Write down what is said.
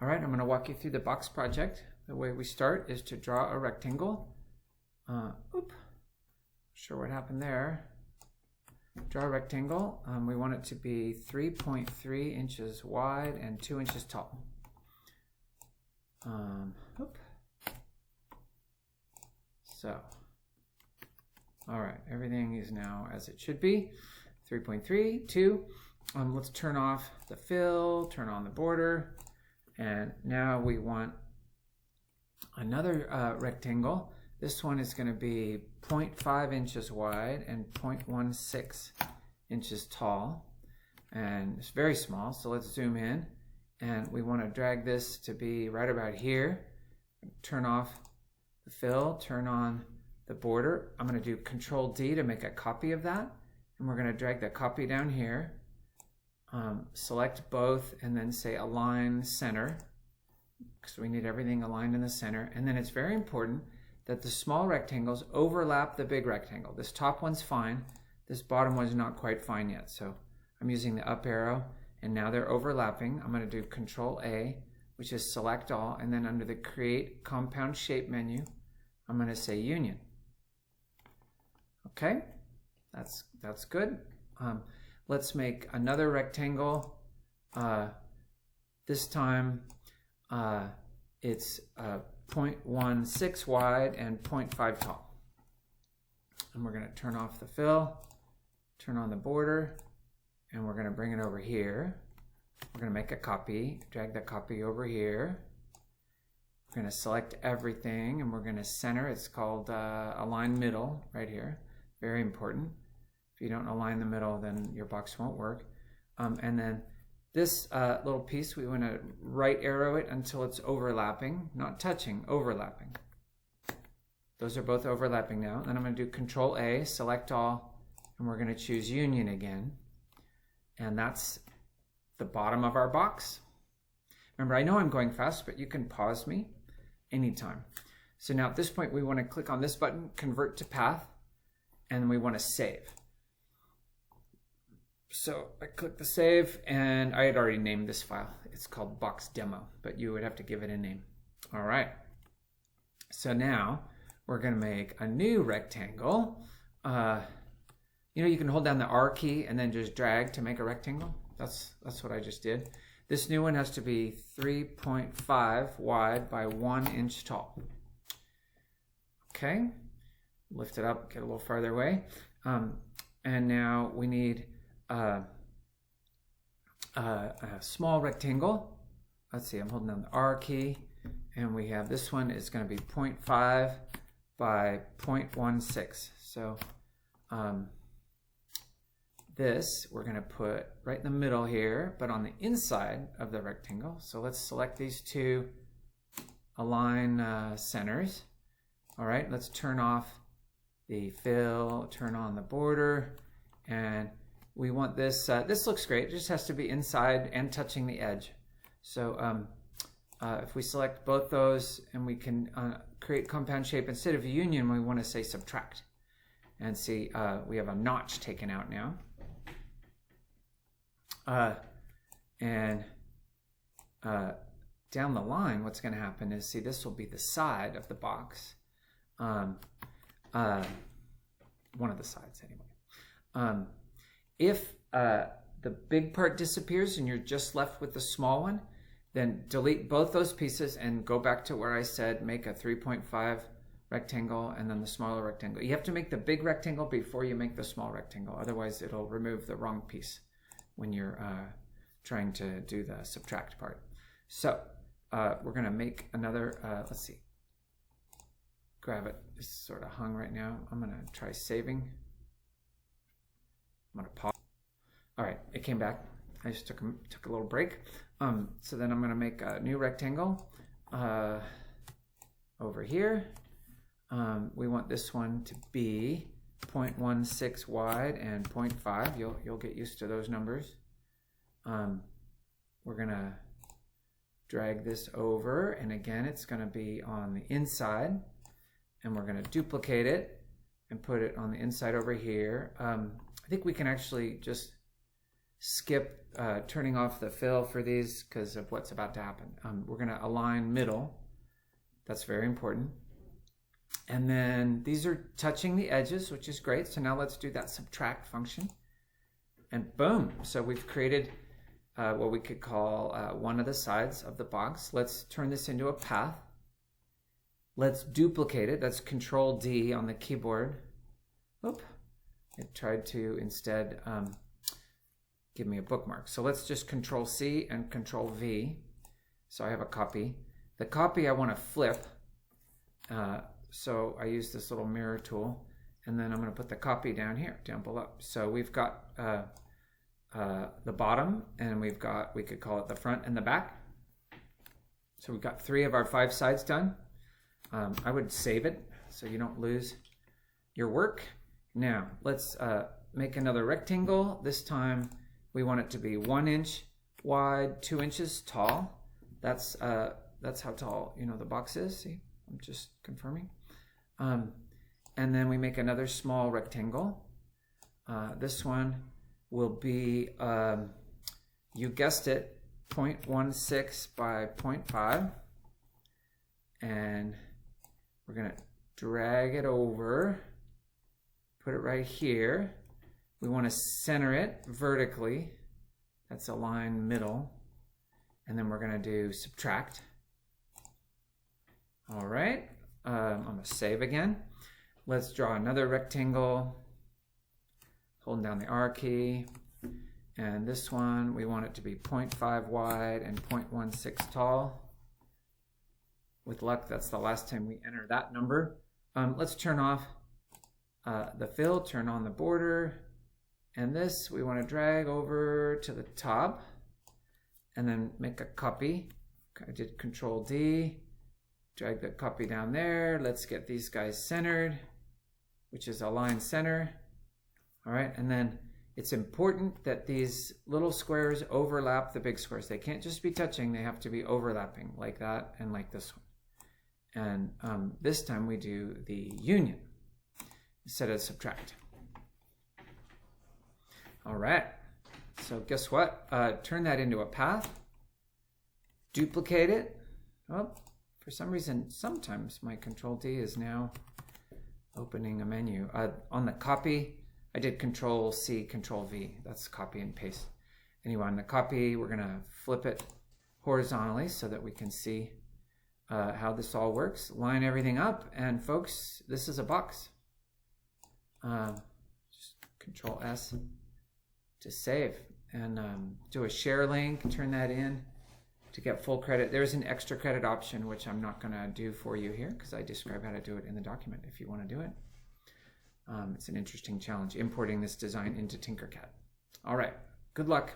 All right, I'm going to walk you through the box project. The way we start is to draw a rectangle. Sure what happened there. Draw a rectangle. We want it to be 3.3 inches wide and 2 inches tall. So, all right, everything is now as it should be. 3.3, 2. Let's turn off the fill, turn on the border, and now we want another rectangle. This one is going to be 0.5 inches wide and 0.16 inches tall, and it's very small, so let's zoom in, and we want to drag this to be right about here. Turn off the fill, turn on the border. I'm going to do Control D to make a copy of that, and we're going to drag the copy down here. Select both and then say Align Center, because we need everything aligned in the center. And then it's very important that the small rectangles overlap the big rectangle. This top one's fine, this bottom one's not quite fine yet, so I'm using the up arrow, and now they're overlapping. I'm going to do Control A, which is Select All, and then under the Create Compound Shape menu, I'm going to say Union. Okay, that's good. Let's make another rectangle. This time it's 0.16 wide and 0.5 tall. And we're going to turn off the fill, turn on the border, and we're going to bring it over here. We're going to make a copy, drag the copy over here. We're going to select everything and we're going to center. It's called Align Middle right here. Very important. If you don't align the middle, then your box won't work. And then this little piece, we want to right arrow it until it's overlapping, not touching, overlapping. Those are both overlapping now. Then I'm going to do Control A, Select All, and we're going to choose Union again. And that's the bottom of our box. Remember, I know I'm going fast, but you can pause me anytime. So now at this point, we want to click on this button, Convert to Path, and we want to save. So I click the save, and I had already named this file. It's called Box Demo, but you would have to give it a name. All right. So now we're going to make a new rectangle. You know, you can hold down the R key and then just drag to make a rectangle. That's what I just did. This new one has to be 3.5 wide by 1 inch tall. Okay. Lift it up, get a little farther away. And now we need a small rectangle. Let's see, I'm holding down the R key, and we have this one is going to be 0.5 by 0.16. So this we're going to put right in the middle here, but on the inside of the rectangle. So let's select these two align centers. All right, let's turn off the fill, turn on the border, and we want this, this looks great, it just has to be inside and touching the edge. So if we select both those and we can create compound shape, instead of union, we want to say subtract. And see, we have a notch taken out now. Down the line, what's going to happen is, see, this will be the side of the box. One of the sides anyway. If the big part disappears and you're just left with the small one, then delete both those pieces and go back to where I said make a 3.5 rectangle and then the smaller rectangle. You have to make the big rectangle before you make the small rectangle, otherwise it'll remove the wrong piece when you're trying to do the subtract part. So we're going to make another, let's see, grab it. It's sort of hung right now. I'm going to try saving. I'm going to pause. All right, it came back. I just took a little break. So then I'm going to make a new rectangle over here. We want this one to be 0.16 wide and 0.5. You'll get used to those numbers. We're going to drag this over, and again, it's going to be on the inside, and we're going to duplicate it and put it on the inside over here. I think we can actually just skip turning off the fill for these because of what's about to happen. We're going to align middle. That's very important. And then these are touching the edges, which is great. So now let's do that subtract function. And boom. So we've created what we could call one of the sides of the box. Let's turn this into a path. Let's duplicate it. That's Control D on the keyboard. Oop. It tried to instead give me a bookmark. So let's just Control C and Control V. So I have a copy. The copy I want to flip. So I use this little mirror tool, and then I'm going to put the copy down here, down below. So we've got the bottom, and we could call it the front and the back. So we've got 3 of our 5 sides done. I would save it so you don't lose your work. Now let's make another rectangle. This time we want it to be 1 inch wide, 2 inches tall. That's how tall the box is. See, I'm just confirming. And then we make another small rectangle. This one will be, you guessed it, 0.16 by 0.5. And we're going to drag it over, put it right here. We want to center it vertically. That's align middle. And then we're going to do subtract. All right. I'm going to save again. Let's draw another rectangle. Holding down the R key. And this one, we want it to be 0.5 wide and 0.16 tall. With luck, that's the last time we enter that number. Let's turn off the fill, turn on the border. And this, we want to drag over to the top. And then make a copy. I did Control D. Drag the copy down there. Let's get these guys centered, which is align center. All right, and then it's important that these little squares overlap the big squares. They can't just be touching, they have to be overlapping like that and like this one. And this time we do the union instead of subtract. All right, so guess what? Turn that into a path, duplicate it. Oh, for some reason, sometimes my Control D is now opening a menu. On the copy, I did Control C, Control V. That's copy and paste. Anyway, on the copy, we're going to flip it horizontally so that we can see how this all works. Line everything up, and folks, this is a box. Just Control S to save, and do a share link, turn that in to get full credit. There's an extra credit option, which I'm not going to do for you here because I describe how to do it in the document if you want to do it. It's an interesting challenge, importing this design into Tinkercad. All right, good luck.